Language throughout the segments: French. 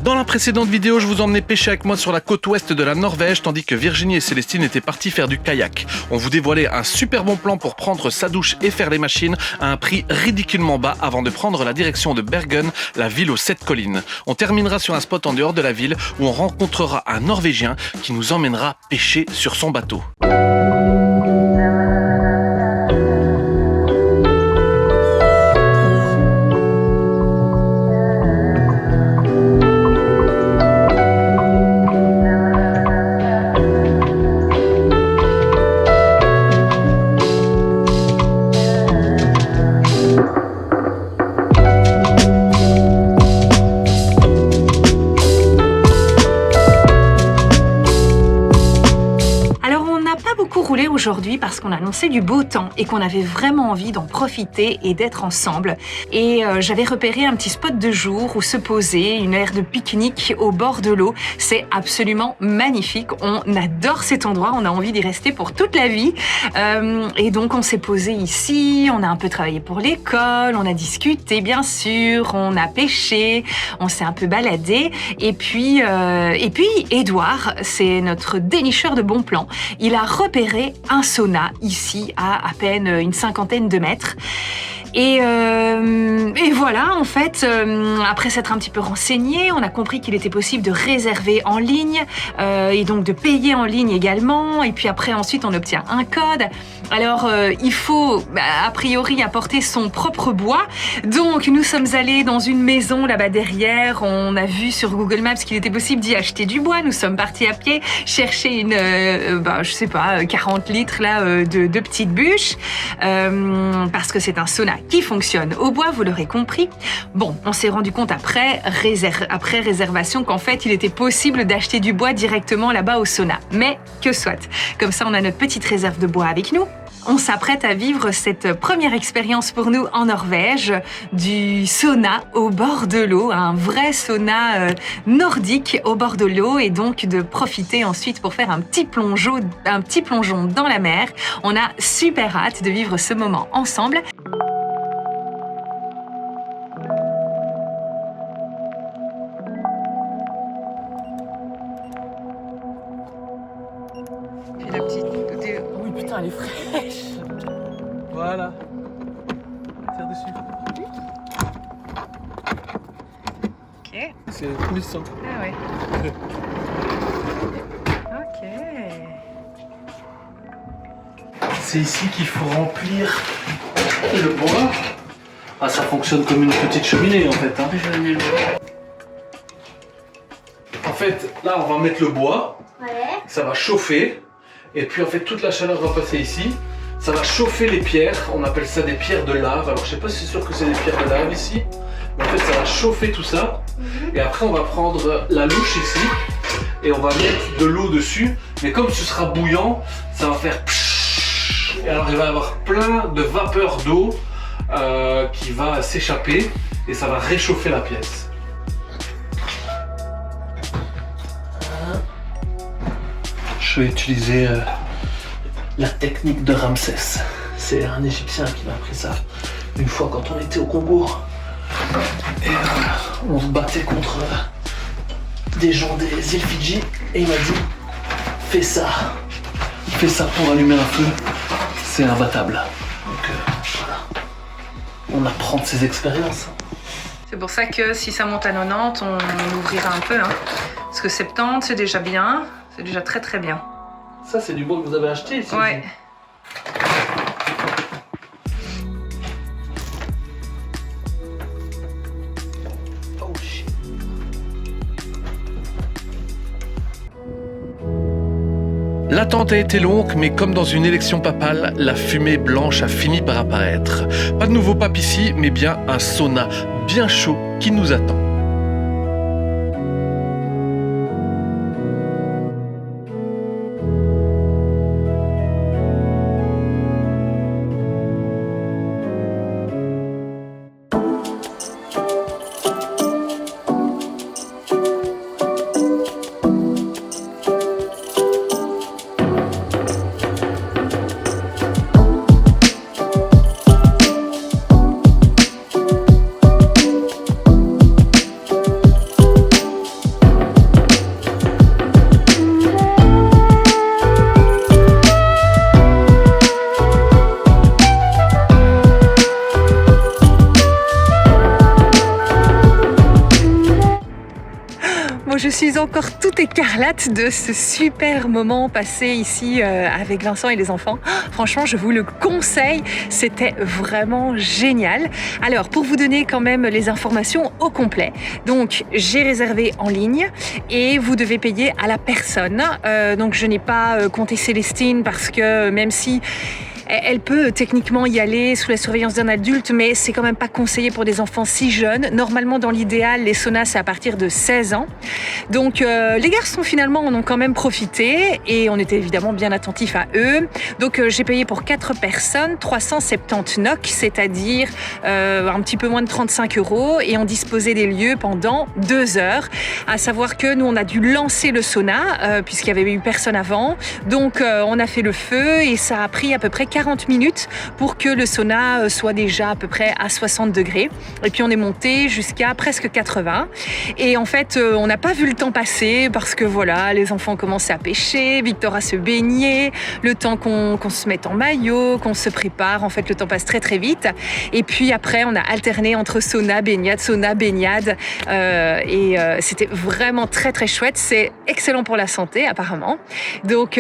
Dans la précédente vidéo, je vous emmenais pêcher avec moi sur la côte ouest de la Norvège, tandis que Virginie et Célestine étaient parties faire du kayak. On vous dévoilait un super bon plan pour prendre sa douche et faire les machines à un prix ridiculement bas avant de prendre la direction de Bergen, la ville aux 7 collines. On terminera sur un spot en dehors de la ville où on rencontrera un Norvégien qui nous emmènera pêcher sur son bateau. Aujourd'hui parce qu'on annonçait du beau temps et qu'on avait vraiment envie d'en profiter et d'être ensemble. Et j'avais repéré un petit spot de jour où se poser, une aire de pique-nique au bord de l'eau. C'est absolument magnifique. On adore cet endroit, on a envie d'y rester pour toute la vie. Et donc on s'est posé ici, on a un peu travaillé pour l'école, on a discuté bien sûr, on a pêché, on s'est un peu baladé. Et puis Édouard, c'est notre dénicheur de bons plans. Il a repéré un sauna ici à peine une 50aine de mètres. Et voilà, en fait, après s'être un petit peu renseigné, on a compris qu'il était possible de réserver en ligne et donc de payer en ligne également. Et puis après, ensuite, on obtient un code. Alors, il faut, a priori, apporter son propre bois. Donc, nous sommes allés dans une maison là-bas derrière. On a vu sur Google Maps qu'il était possible d'y acheter du bois. Nous sommes partis à pied chercher une, 40 litres là, de petites bûches parce que c'est un sauna qui fonctionne au bois, vous l'aurez compris. Bon, on s'est rendu compte après réservation qu'en fait, il était possible d'acheter du bois directement là-bas au sauna. Mais que soit. Comme ça, on a notre petite réserve de bois avec nous. On s'apprête à vivre cette première expérience pour nous en Norvège, du sauna au bord de l'eau, un vrai sauna nordique au bord de l'eau, et donc de profiter ensuite pour faire un petit plongeon dans la mer. On a super hâte de vivre ce moment ensemble. Et la petite... Oui, putain, elle est fraîche. Voilà. Tire dessus. Ok. C'est coulissant. Ah ouais. Ok. C'est ici qu'il faut remplir le bois. Ah, ça fonctionne comme une petite cheminée en fait. En fait, là on va mettre le bois. Ouais. Ça va chauffer. Et puis en fait toute la chaleur va passer ici. Ça va chauffer les pierres. On appelle ça des pierres de lave. Alors je sais pas si c'est sûr que c'est des pierres de lave ici. Mais en fait ça va chauffer tout ça. Et après on va prendre la louche ici. Et on va mettre de l'eau dessus. Mais comme ce sera bouillant, ça va faire... Et alors il va y avoir plein de vapeur d'eau qui va s'échapper. Et ça va réchauffer la pièce. Je vais utiliser la technique de Ramsès. C'est un Égyptien qui m'a appris ça une fois quand on était au Congo. Et on se battait contre des gens des îles Fidji. Et il m'a dit, fais ça pour allumer un feu. C'est imbattable. Donc voilà. On apprend de ses expériences. C'est pour ça que si ça monte à 90, on ouvrira un peu. Hein. Parce que 70, c'est déjà bien. C'est déjà très très bien. Ça, c'est du bois que vous avez acheté ici? Ouais. Oh shit. L'attente a été longue, mais comme dans une élection papale, la fumée blanche a fini par apparaître. Pas de nouveau pape ici, mais bien un sauna bien chaud qui nous attend. Moi, je suis encore toute écarlate de ce super moment passé ici avec Vincent et les enfants. Franchement, je vous le conseille, c'était vraiment génial. Alors, pour vous donner quand même les informations au complet, donc j'ai réservé en ligne et vous devez payer à la personne. Donc, je n'ai pas compté Célestine parce que même si elle peut techniquement y aller sous la surveillance d'un adulte, mais c'est quand même pas conseillé pour des enfants si jeunes. Normalement, dans l'idéal, les saunas, c'est à partir de 16 ans. Donc, les garçons, finalement, en ont quand même profité et on était évidemment bien attentifs à eux. Donc, j'ai payé pour 4 personnes 370 NOK, c'est-à-dire un petit peu moins de 35 € et on disposait des lieux pendant 2 heures. À savoir que nous, on a dû lancer le sauna puisqu'il y avait eu personne avant. Donc, on a fait le feu et ça a pris à peu près 40 minutes pour que le sauna soit déjà à peu près à 60 degrés. Et puis on est monté jusqu'à presque 80. Et en fait, on n'a pas vu le temps passer parce que voilà, les enfants commençaient à pêcher, Victor à se baigner, le temps qu'on se mette en maillot, qu'on se prépare. En fait, le temps passe très très vite. Et puis après, on a alterné entre sauna, baignade. C'était vraiment très très chouette. C'est excellent pour la santé apparemment. Donc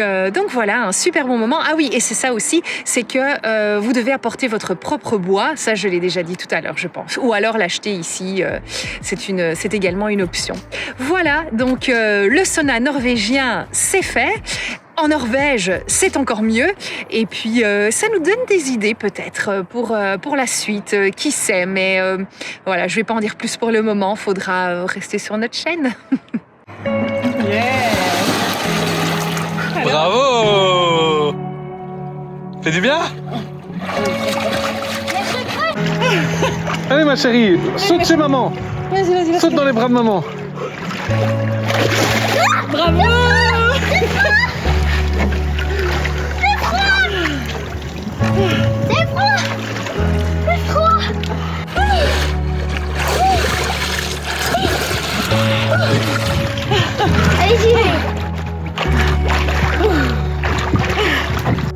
voilà, un super bon moment. Ah oui, et c'est ça aussi, c'est que vous devez apporter votre propre bois. Ça, je l'ai déjà dit tout à l'heure, je pense. Ou alors l'acheter ici, c'est également une option. Voilà, donc le sauna norvégien, c'est fait. En Norvège, c'est encore mieux. Et puis, ça nous donne des idées peut-être pour la suite. Qui sait, mais voilà, je ne vais pas en dire plus pour le moment. Faudra rester sur notre chaîne. Yeah. Bravo! Fait du bien? Allez ma chérie, saute chez maman. Vas-y. Saute dans les bras de maman. Bravo!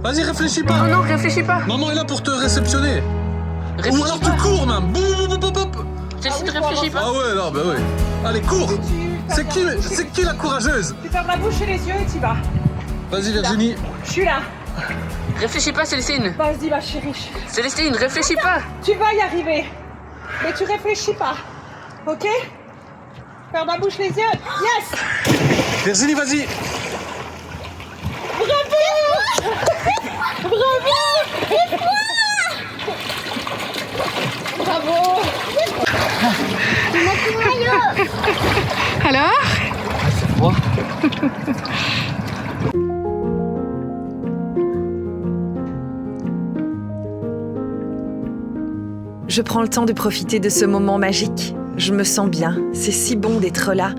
Vas-y, réfléchis pas. Non, réfléchis pas. Maman est là pour te réceptionner. Ou alors tu cours même. Celle-ci ne réfléchis pas. Ah ouais, non, bah ouais. Allez, cours. C'est qui la courageuse? Tu fermes la bouche et les yeux et tu vas. Vas-y Virginie. Je suis là. Réfléchis pas, Célestine. Vas-y ma chérie. Célestine, réfléchis pas. Tu vas y arriver. Mais tu réfléchis pas. Ok? Ferme la bouche, les yeux. Yes! Virginie, vas-y. Bravo! Alors? C'est froid. Je prends le temps de profiter de ce moment magique. Je me sens bien, c'est si bon d'être là.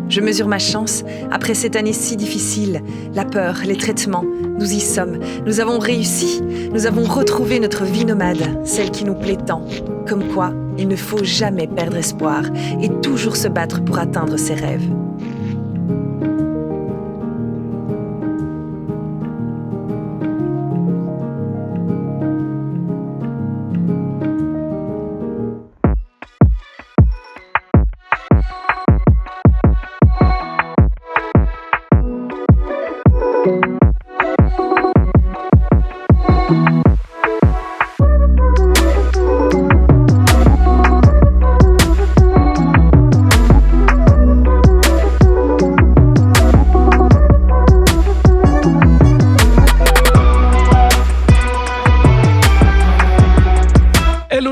Je mesure ma chance. Après cette année si difficile, la peur, les traitements, nous y sommes. Nous avons réussi. Nous avons retrouvé notre vie nomade, celle qui nous plaît tant. Comme quoi, il ne faut jamais perdre espoir et toujours se battre pour atteindre ses rêves.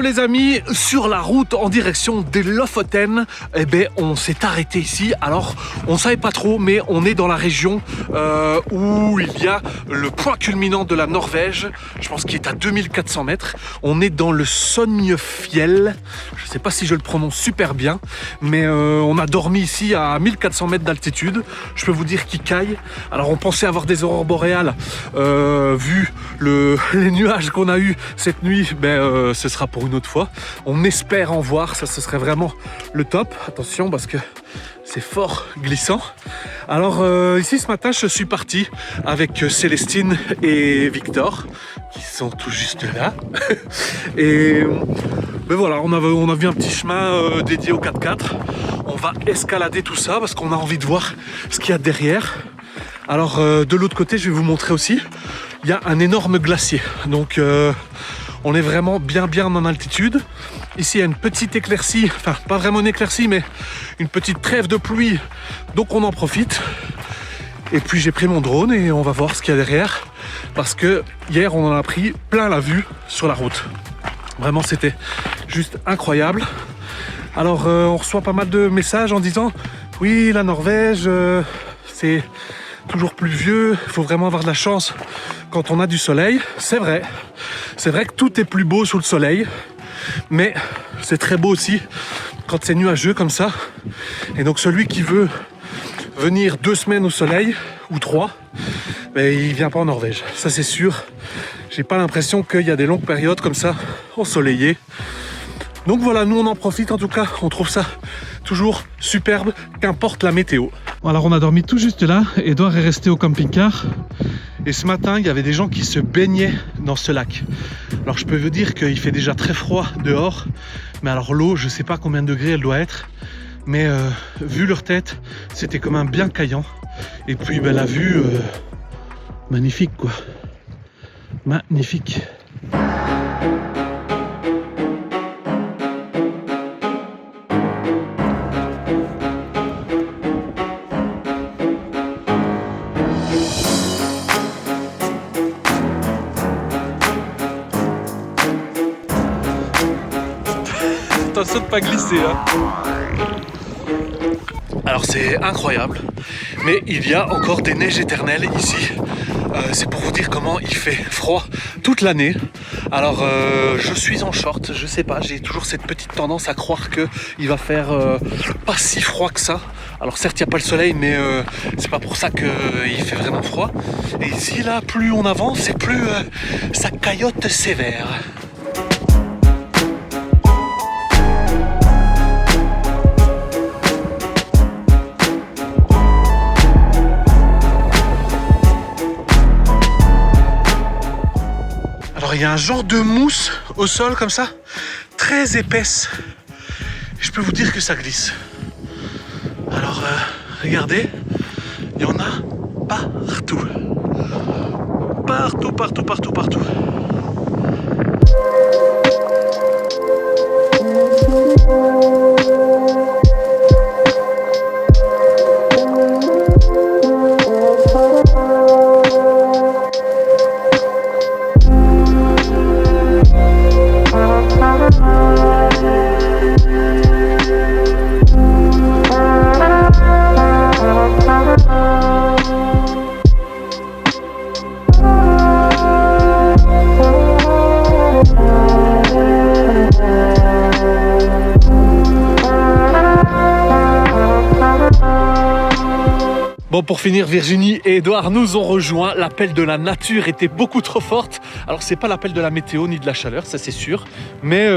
Les amis, sur la route en direction des Lofoten, eh ben, on s'est arrêté ici. Alors, on savait pas trop, mais on est dans la région où il y a le point culminant de la Norvège. Je pense qu'il est à 2400 mètres. On est dans le Sognefjell. Je sais pas si je le prononce super bien, mais on a dormi ici à 1400 mètres d'altitude. Je peux vous dire qu'il caille. Alors, on pensait avoir des aurores boréales. Vu les nuages qu'on a eu cette nuit, ce sera pour une autre fois. On espère en voir, ça ce serait vraiment le top. Attention parce que c'est fort glissant. Alors ici ce matin je suis parti avec Célestine et Victor qui sont tout juste là. Et Mais voilà, on a vu un petit chemin dédié au 4x4. On va escalader tout ça parce qu'on a envie de voir ce qu'il y a derrière. Alors de l'autre côté, je vais vous montrer aussi, il y a un énorme glacier. Donc on est vraiment bien en altitude. Ici il y a une petite éclaircie, enfin pas vraiment une éclaircie, mais une petite trêve de pluie. Donc on en profite. Et puis j'ai pris mon drone et on va voir ce qu'il y a derrière. Parce que hier on en a pris plein la vue sur la route. Vraiment c'était juste incroyable. Alors on reçoit pas mal de messages en disant oui, la Norvège c'est toujours pluvieux, il faut vraiment avoir de la chance quand on a du soleil. C'est vrai que tout est plus beau sous le soleil, mais c'est très beau aussi quand c'est nuageux comme ça. Et donc celui qui veut venir 2 semaines au soleil ou 3, ben, il vient pas en Norvège, ça c'est sûr. J'ai pas l'impression qu'il y a des longues périodes comme ça ensoleillées. Donc voilà, nous on en profite en tout cas, on trouve ça toujours superbe, qu'importe la météo. Alors on a dormi tout juste là, Edouard est resté au camping-car. Et ce matin, il y avait des gens qui se baignaient dans ce lac. Alors je peux vous dire qu'il fait déjà très froid dehors, mais alors l'eau, je sais pas combien de degrés elle doit être, mais vu leur tête, c'était quand même bien caillant. Et puis ben, la vue, magnifique quoi. Magnifique. Attention de pas glisser hein. Alors c'est incroyable, mais il y a encore des neiges éternelles ici. C'est pour vous dire comment il fait froid toute l'année. Alors je suis en short, je sais pas, j'ai toujours cette petite tendance à croire qu'il va faire pas si froid que ça. Alors certes il n'y a pas le soleil, mais c'est pas pour ça qu'il fait vraiment froid. Et ici là, plus on avance et plus ça caillote sévère. Alors il y a un genre de mousse au sol comme ça, très épaisse. Je peux vous dire que ça glisse. Alors regardez, il y en a partout. Partout. Bon, pour finir, Virginie et Edouard nous ont rejoints. L'appel de la nature était beaucoup trop forte. Alors, c'est pas l'appel de la météo ni de la chaleur, ça c'est sûr. Mais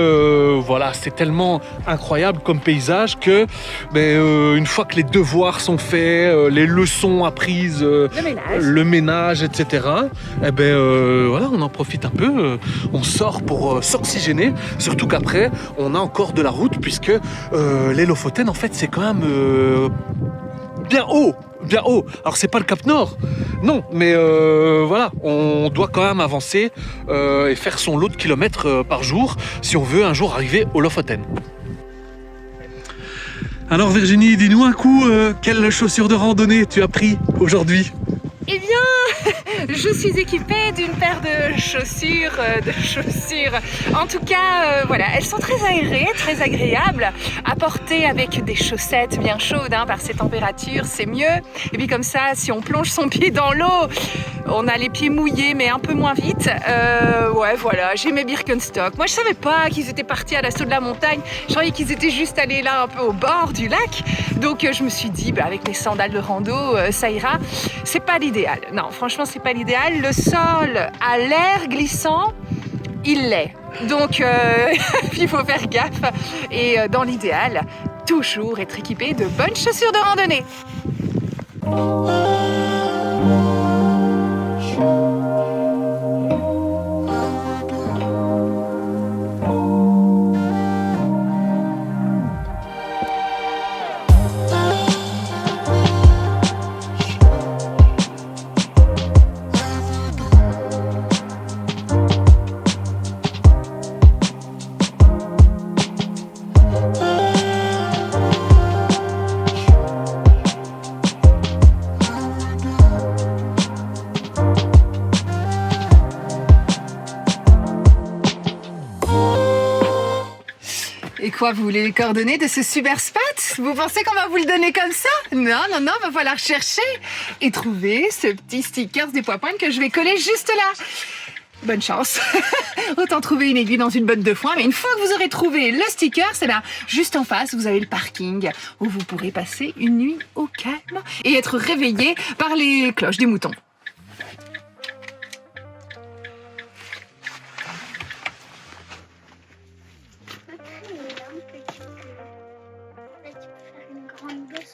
voilà, c'est tellement incroyable comme paysage que une fois que les devoirs sont faits, les leçons apprises, le ménage, etc. Voilà, on en profite un peu. On sort pour s'oxygéner. Surtout qu'après, on a encore de la route puisque les Lofoten, en fait, c'est quand même bien haut. Alors c'est pas le Cap Nord, non, mais voilà, on doit quand même avancer et faire son lot de kilomètres par jour si on veut un jour arriver au Lofoten. Alors Virginie, dis-nous un coup, quelles chaussures de randonnée tu as pris aujourd'hui ? Eh bien, je suis équipée d'une paire de chaussures. En tout cas, voilà, elles sont très aérées, très agréables. À porter avec des chaussettes bien chaudes, par ces températures, c'est mieux. Et puis comme ça, si on plonge son pied dans l'eau, on a les pieds mouillés, mais un peu moins vite. Ouais, voilà, j'ai mes Birkenstock. Moi, je savais pas qu'ils étaient partis à l'assaut de la montagne. Je croyais qu'ils étaient juste allés là, un peu au bord du lac. Donc, je me suis dit, avec mes sandales de rando, ça ira. C'est pas l'idéal. Non, franchement, c'est pas l'idéal. Le sol a l'air glissant, il l'est. Donc, il faut faire gaffe. Et dans l'idéal, toujours être équipé de bonnes chaussures de randonnée. Quoi, vous voulez les coordonnées de ce super spot? Vous pensez qu'on va vous le donner comme ça? Non, va falloir chercher et trouver ce petit sticker des pois pointes que je vais coller juste là. Bonne chance. Autant trouver une aiguille dans une botte de foin, mais une fois que vous aurez trouvé le sticker, c'est bien juste en face, vous avez le parking où vous pourrez passer une nuit au calme et être réveillé par les cloches des moutons.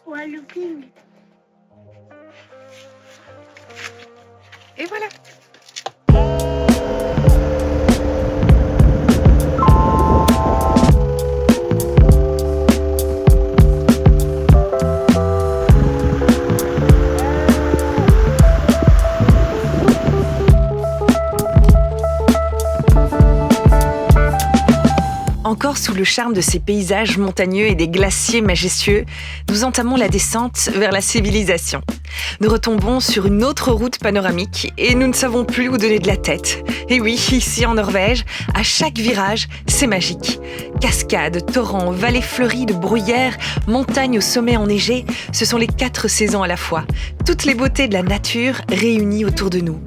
Ou un looping. Et voilà. Encore sous le charme de ces paysages montagneux et des glaciers majestueux, nous entamons la descente vers la civilisation. Nous retombons sur une autre route panoramique et nous ne savons plus où donner de la tête. Et oui, ici en Norvège, à chaque virage, c'est magique. Cascades, torrents, vallées fleuries de bruyères, montagnes au sommet enneigé, ce sont les 4 saisons à la fois. Toutes les beautés de la nature réunies autour de nous.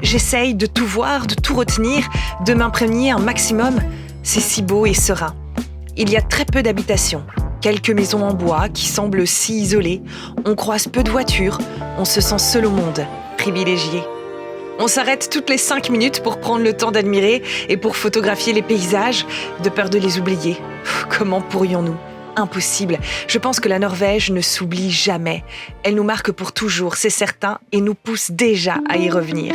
J'essaye de tout voir, de tout retenir, de m'imprégner un maximum. C'est si beau et serein. Il y a très peu d'habitations, quelques maisons en bois qui semblent si isolées. On croise peu de voitures, on se sent seul au monde, privilégié. On s'arrête toutes les 5 minutes pour prendre le temps d'admirer et pour photographier les paysages, de peur de les oublier. Comment pourrions-nous ? Impossible. Je pense que la Norvège ne s'oublie jamais. Elle nous marque pour toujours, c'est certain, et nous pousse déjà à y revenir.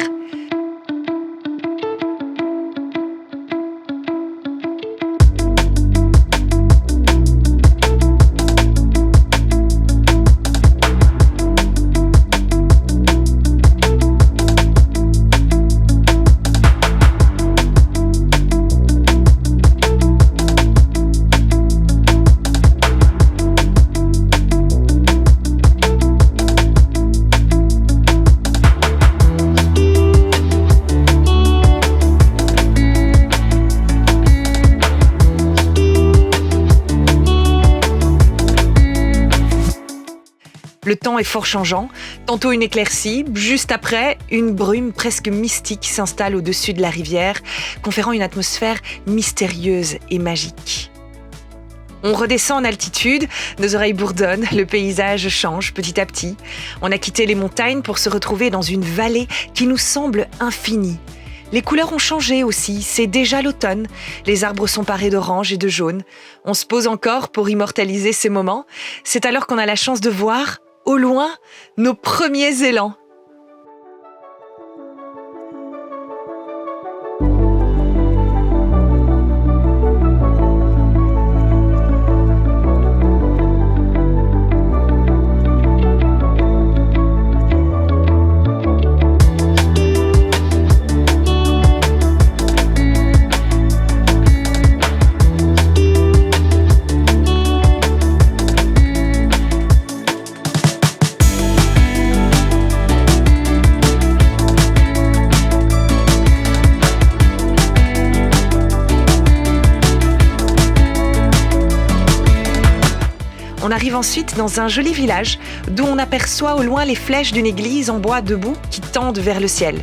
Le temps est fort changeant, tantôt une éclaircie, juste après, une brume presque mystique s'installe au-dessus de la rivière, conférant une atmosphère mystérieuse et magique. On redescend en altitude, nos oreilles bourdonnent, le paysage change petit à petit. On a quitté les montagnes pour se retrouver dans une vallée qui nous semble infinie. Les couleurs ont changé aussi, c'est déjà l'automne. Les arbres sont parés d'orange et de jaune. On se pose encore pour immortaliser ces moments. C'est alors qu'on a la chance de voir, au loin, nos premiers élans. On arrive ensuite dans un joli village d'où on aperçoit au loin les flèches d'une église en bois debout qui tendent vers le ciel.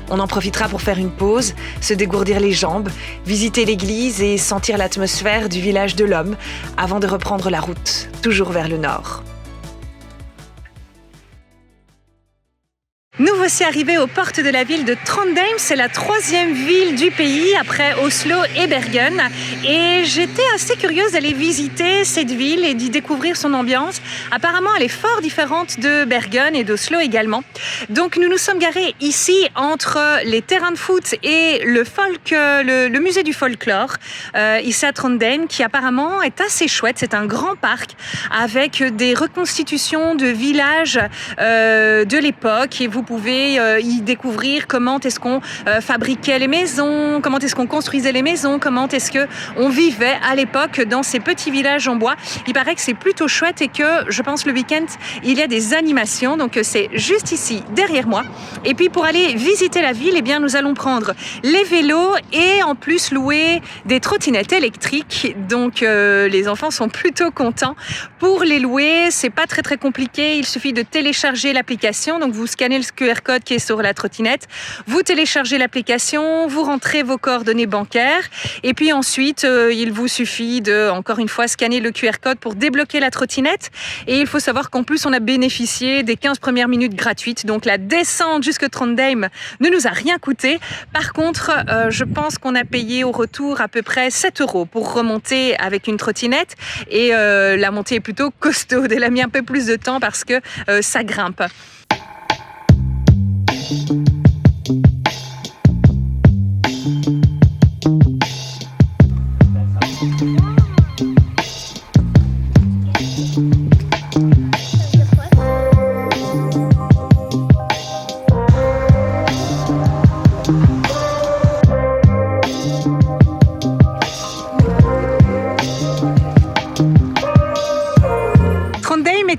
On en profitera pour faire une pause, se dégourdir les jambes, visiter l'église et sentir l'atmosphère du village de l'Homme avant de reprendre la route, toujours vers le nord. Nous voici arrivés aux portes de la ville de Trondheim. C'est la 3e ville du pays après Oslo et Bergen. Et j'étais assez curieuse d'aller visiter cette ville et d'y découvrir son ambiance. Apparemment, elle est fort différente de Bergen et d'Oslo également. Donc, nous nous sommes garés ici entre les terrains de foot et le musée du folklore, ici à Trondheim, qui apparemment est assez chouette. C'est un grand parc avec des reconstitutions de villages de l'époque et vous pouvez aller y découvrir comment est-ce qu'on fabriquait les maisons, comment est-ce qu'on construisait les maisons, comment est-ce qu'on vivait à l'époque dans ces petits villages en bois. Il paraît que c'est plutôt chouette et que, je pense, le week-end, il y a des animations. Donc, c'est juste ici, derrière moi. Et puis, pour aller visiter la ville, eh bien, nous allons prendre les vélos et en plus louer des trottinettes électriques. Donc, les enfants sont plutôt contents. Pour les louer, c'est pas très compliqué. Il suffit de télécharger l'application. Donc, vous scannez le QR code qui est sur la trottinette. Vous téléchargez l'application, vous rentrez vos coordonnées bancaires et puis ensuite, il vous suffit de, encore une fois, scanner le QR code pour débloquer la trottinette. Et il faut savoir qu'en plus, on a bénéficié des 15 premières minutes gratuites. Donc, la descente jusque Trondheim ne nous a rien coûté. Par contre, je pense qu'on a payé au retour à peu près 7 € pour remonter avec une trottinette. Et la montée est plutôt costaude. Elle a mis un peu plus de temps parce que ça grimpe.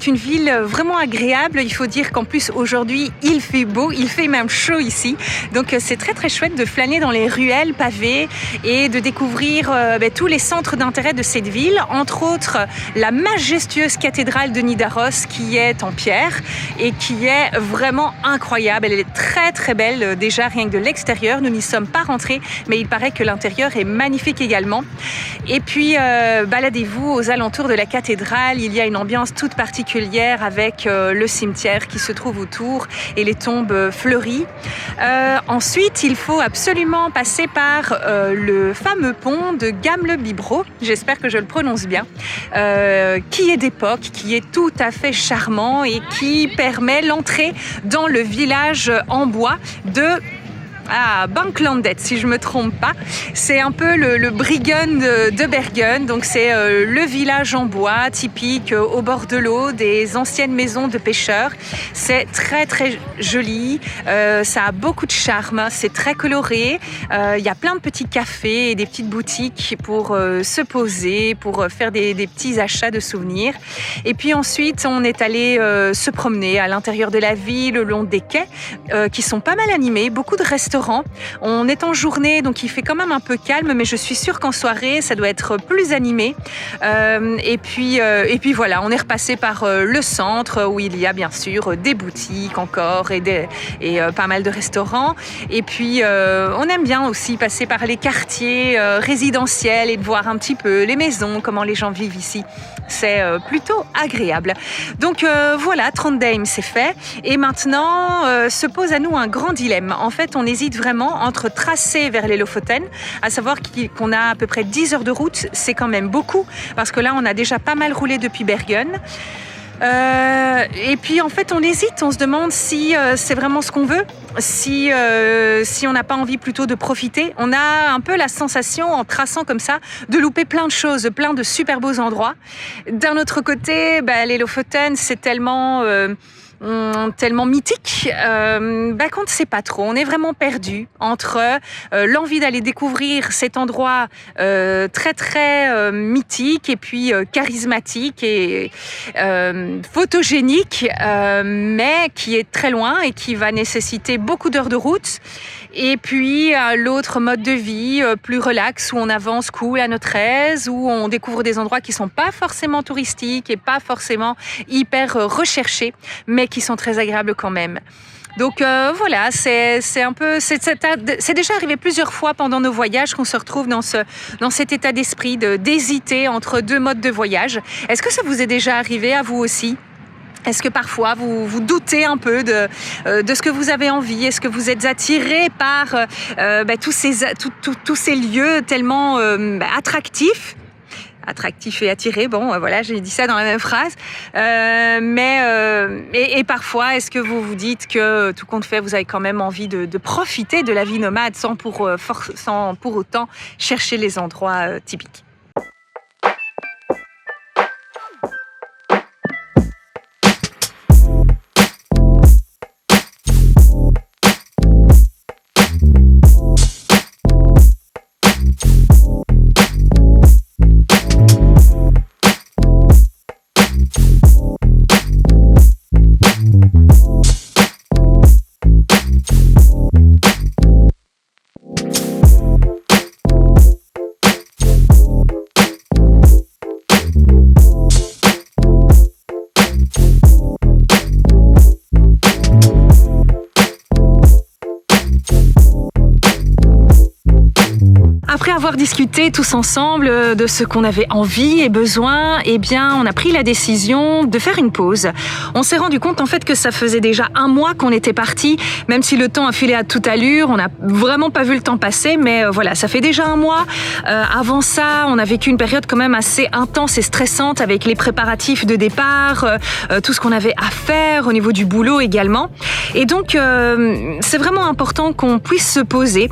C'est une ville vraiment agréable. Il faut dire qu'en plus aujourd'hui il fait beau, il fait même chaud ici. Donc c'est très chouette de flâner dans les ruelles pavées et de découvrir tous les centres d'intérêt de cette ville. Entre autres la majestueuse cathédrale de Nidaros qui est en pierre et qui est vraiment incroyable. Elle est très belle déjà rien que de l'extérieur. Nous n'y sommes pas rentrés mais il paraît que l'intérieur est magnifique également. Et puis baladez-vous aux alentours de la cathédrale. Il y a une ambiance toute particulière avec le cimetière qui se trouve autour et les tombes fleuries. Ensuite, il faut absolument passer par le fameux pont de Gamle-Bibro, j'espère que je le prononce bien, qui est d'époque, qui est tout à fait charmant et qui permet l'entrée dans le village en bois de Banklandet, si je me trompe pas. C'est un peu le Briggen de Bergen. Donc c'est le village en bois typique au bord de l'eau, des anciennes maisons de pêcheurs. C'est très joli. Ça a beaucoup de charme. C'est très coloré. Il y a plein de petits cafés et des petites boutiques pour se poser, pour faire des petits achats de souvenirs. Et puis ensuite, on est allé se promener à l'intérieur de la ville, le long des quais, qui sont pas mal animés. Beaucoup de restaurants. On est en journée, donc il fait quand même un peu calme, mais je suis sûre qu'en soirée, ça doit être plus animé. Et puis voilà, on est repassé par le centre où il y a bien sûr des boutiques encore et pas mal de restaurants. Et puis on aime bien aussi passer par les quartiers résidentiels et de voir un petit peu les maisons, comment les gens vivent ici. C'est plutôt agréable. Donc voilà, Trondheim, c'est fait. Et maintenant, se pose à nous un grand dilemme. En fait, on hésite vraiment entre tracer vers les Lofoten, à savoir qu'on a à peu près 10 heures de route. C'est quand même beaucoup, parce que là, on a déjà pas mal roulé depuis Bergen. Et puis en fait on hésite, on se demande si c'est vraiment ce qu'on veut, si on n'a pas envie plutôt de profiter. On a un peu la sensation en traçant comme ça de louper plein de choses, plein de super beaux endroits. D'un autre côté, les Lofoten c'est tellement mythique qu'on ne sait pas trop. On est vraiment perdu entre l'envie d'aller découvrir cet endroit très mythique et puis charismatique et photogénique, mais qui est très loin et qui va nécessiter beaucoup d'heures de route. Et puis l'autre mode de vie plus relax où on avance cool à notre aise, où on découvre des endroits qui sont pas forcément touristiques et pas forcément hyper recherchés, mais qui sont très agréables quand même. Donc voilà, c'est déjà arrivé plusieurs fois pendant nos voyages qu'on se retrouve dans cet état d'esprit d'hésiter entre deux modes de voyage. Est-ce que ça vous est déjà arrivé à vous aussi ? Est-ce que parfois vous doutez un peu de ce que vous avez envie ? Est-ce que vous êtes attiré par tous ces lieux tellement attractifs ? Attractif et attiré, voilà, j'ai dit ça dans la même phrase. Et parfois, est-ce que vous vous dites que tout compte fait, vous avez quand même envie de profiter de la vie nomade sans pour autant chercher les endroits typiques ? avoir discuté tous ensemble de ce qu'on avait envie et besoin, eh bien, on a pris la décision de faire une pause. On s'est rendu compte en fait que ça faisait déjà 1 mois qu'on était partis, même si le temps a filé à toute allure, on n'a vraiment pas vu le temps passer, mais voilà, ça fait déjà 1 mois. Avant ça, on a vécu une période quand même assez intense et stressante avec les préparatifs de départ, tout ce qu'on avait à faire au niveau du boulot également. Et donc, c'est vraiment important qu'on puisse se poser.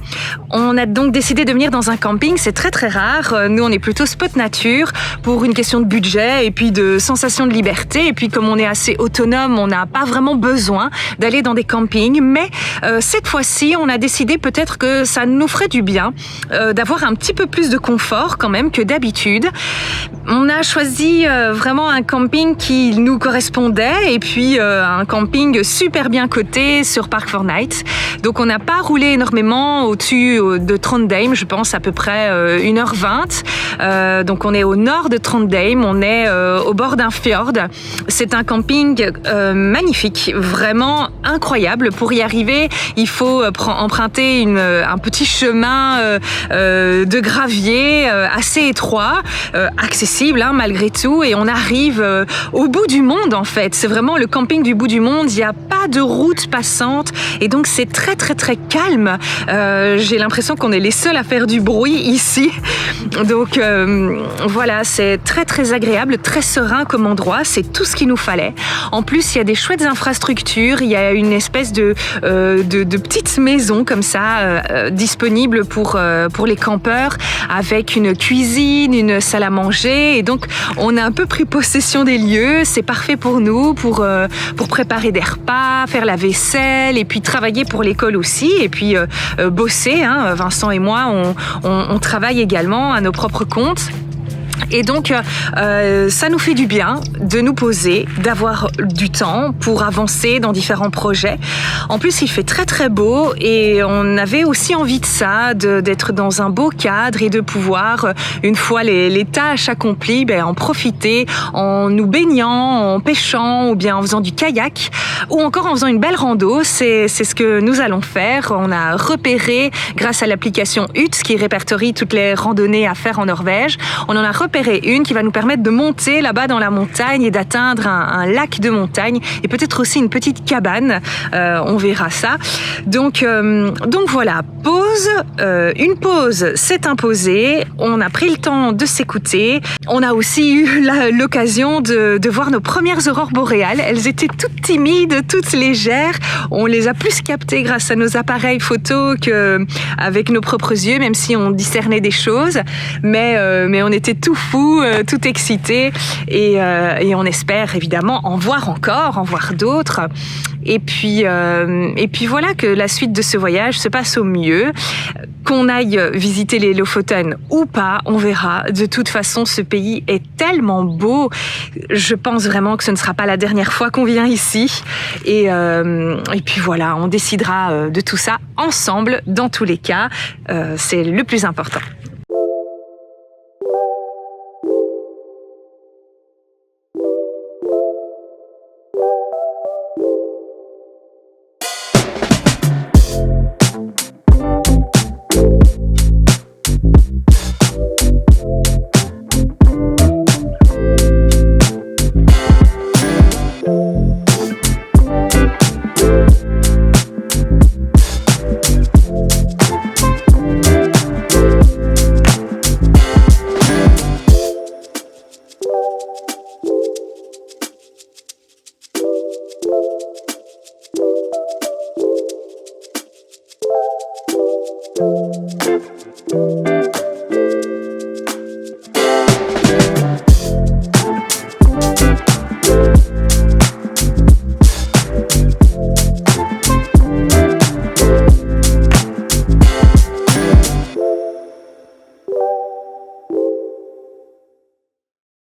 On a donc décidé de venir dans un camping, c'est très très rare. Nous, on est plutôt spot nature pour une question de budget et puis de sensation de liberté. Et puis, comme on est assez autonome, on n'a pas vraiment besoin d'aller dans des campings. Mais cette fois-ci, on a décidé peut-être que ça nous ferait du bien d'avoir un petit peu plus de confort quand même que d'habitude. On a choisi vraiment un camping qui nous correspondait et puis un camping super bien coté sur Park4Nights. Donc on n'a pas roulé énormément au-dessus de Trondheim, je pense à peu près 1h20. Donc on est au nord de Trondheim, on est au bord d'un fjord. C'est un camping magnifique, vraiment incroyable. Pour y arriver, il faut emprunter un petit chemin de gravier assez étroit, accessible malgré tout, et on arrive au bout du monde en fait. C'est vraiment le camping du bout du monde, il n'y a pas de route passante et donc c'est très très très calme. J'ai l'impression qu'on est les seuls à faire du bruit ici. Donc voilà, c'est très très agréable, très serein comme endroit, c'est tout ce qu'il nous fallait. En plus, il y a des chouettes infrastructures, il y a une espèce de petites maisons comme ça disponibles pour les campeurs avec une cuisine, une salle à manger, et donc on a un peu pris possession des lieux. C'est parfait pour nous, pour préparer des repas, faire la vaisselle et puis travailler pour l'école aussi et puis bosser. Vincent et moi, on travaille également à nos propres comptes. Et donc, ça nous fait du bien de nous poser, d'avoir du temps pour avancer dans différents projets. En plus, il fait très très beau et on avait aussi envie de ça, d'être dans un beau cadre et de pouvoir, une fois les tâches accomplies, en profiter en nous baignant, en pêchant ou bien en faisant du kayak ou encore en faisant une belle rando. C'est ce que nous allons faire. On a repéré, grâce à l'application Hut, qui répertorie toutes les randonnées à faire en Norvège, on en a repéré une qui va nous permettre de monter là-bas dans la montagne et d'atteindre un lac de montagne et peut-être aussi une petite cabane. On verra ça. Donc voilà, pause. Une pause s'est imposée. On a pris le temps de s'écouter. On a aussi eu l'occasion de voir nos premières aurores boréales. Elles étaient toutes timides, toutes légères. On les a plus captées grâce à nos appareils photo qu'avec nos propres yeux, même si on discernait des choses. Mais on était tout fous, tout excités et on espère évidemment en voir d'autres. Et puis voilà, que la suite de ce voyage se passe au mieux. Qu'on aille visiter les Lofoten ou pas, on verra. De toute façon, ce pays est tellement beau. Je pense vraiment que ce ne sera pas la dernière fois qu'on vient ici. Et puis voilà, on décidera de tout ça ensemble, dans tous les cas. C'est le plus important. Thank you.